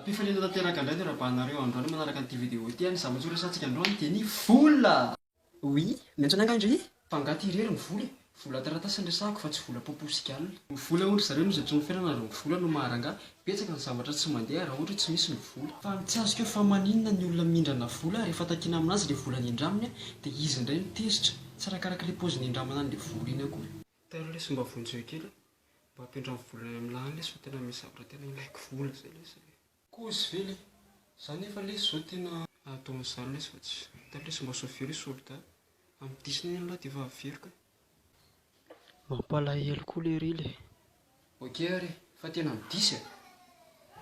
Ampifaliana tanteraka indray dia rahabanareo androany manaraka an'ity vidéo ity any zava-tsotra resantsika androany dia ny vola. Oui, miantsona angandry. Fangaty irery ny vola. Vola taratasy resahako fa tsy vola poposika alina. Ny vola ohatra zareo no zatry ny fiainana ary ny vola no maharanga betsaka ny zavatra tsy mandeha raha ohatra tsy misy ny vola. Fa tsy azoko fa maninona ny olona mindrana vola rehefa takiana aminazy ilay vola ny andraminy dia izy indray ny tezitra. Tsy arakaraka ilay paoziny indramana an'ilay vola iny akory. Telo lesy mba vonjeo kely mba ampindra amin'ny vola amin'ny lesy fa tena misy zavatra tena ilaiko vola zay lesy. Kozy vely za nefa lesy zao tena ataon'izany lesy fa tsy telo lesy mba sofiro solda amin'ny disiny iny laha dia efa averiko. Mampalahelo koa le ry le. Ok ary fa tena midisy e.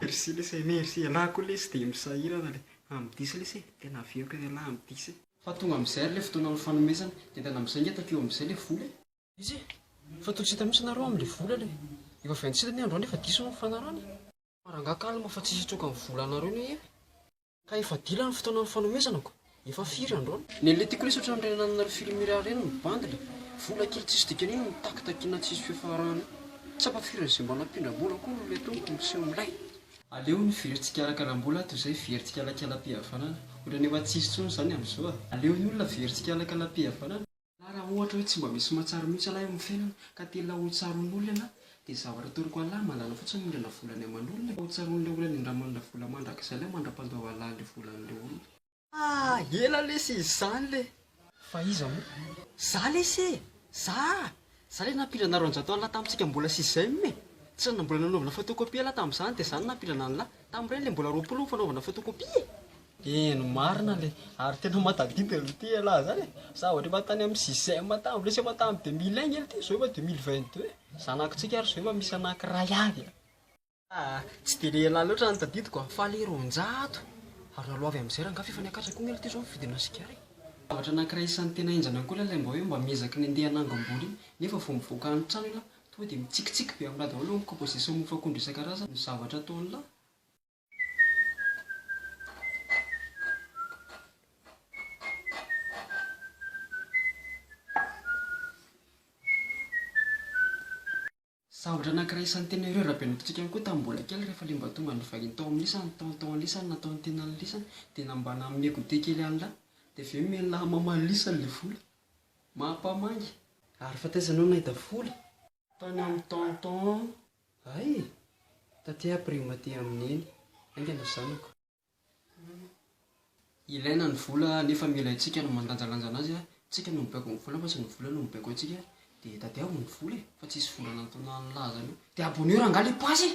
Merci lesy merci alahy koa lesy dia misahirana le amidisy lesy tena averiko le alahy amidisy. Fa tonga amin'izay ary le fotoana ny fanomezana dia tena misaingetako eo amin'izay le vola. Izy fa toa tsy hita mihitsy nareo amin'ilay vola le efa vaintsita ny andro nefa diso no fanarany. Maranga-kalma fa tsisy tsoka amin'ny vola anareo ny e. Ka efa dila ny fotoana ny fanomezanako efa firy androany. Ny le tiako lesy ohatran'ny renanareo filmira reny ny bandy le vola kely tsisy dikany iny mitakitakiana tsisy fiafarany. Tsy ampafiry izay mba nampindram-bola koa no le tompoko miseho milay. Aleo ny veritsika arakaram-bola toy izay veritsika alakala-pihavanana. Ohatra nefa tsisy intsony izany amin'izao a. Aleo ny olona veritsika alakala-pihavanana. Raha ohatra hoe tsy mba misy mahatsara mihitsy alahy amin'ny fiainana ka tena hotsaron'olona dia zavatra toroko alahy mandana fotsiny mindrana volany aman'olona. Hotsaron'ilay olona indraman'ilay vola mandrakizay ilay mandra-pandova alahy volan'ilay olona. Ah, ela lesy izany le. Fa iza moa? Za lesy e. Za le nampindrana roanjato any lahy tamintsika mbola sisy izay me. Tsy na mbola nanaovana photocopie lahy tamin'izany dia izany nampindrana any lahy. Tamin'ireny le mbola 20 fanaovana photocopie. Eno marina le ary tena matadidina le ty alahy zany e. Za ohatra efa tany amin'ny sixième tamy lesy efa tamy 2001 ely ty zao efa 2022. Zanakitsika ary zao efa misy anankiray avy. Ah, tsy dia le alahy loatra ny tadidiko fa le 200. Ary naloavy amin'izay raha ngafa efa niakatra koa ely ty zao vidina sikary. Zavatra anankiray isan'ny tena enjana koa ilay mba hoe mba miezaka ny andeha hanangam-bola iny nefa vao mivoaka ny trano ila tonga dia mitsikitsiky be amin'ny daholo ny composition mofo akondro isan-karazany ny zavatra ataony lahy. Zavatra anankiray isan'ny tena ireo raha be notontsika ihany koa tamin'ny mbola kely rehefa le mba tonga ny vahiny tao amin'ny lisany tao amin'ny lisany natao ny tena ny lisany dia nambana amin'ny égoute kely any lahy dia avy eo miala mamaly lisany le vola mampamangy ary fa taizanao nahita vola tany amin'ny tonton ay taty aprima ty amin'ny eny aingana zanako. Ilaina ny vola nefa mila itsika no mandanjalanja anazy a tsika no mibaiko ny vola fa tsy ny vola no mibaiko antsika dia tadiavo ny vola e fa tsisy vola natao ny lahy zany dia aboneo raha angaly pasy.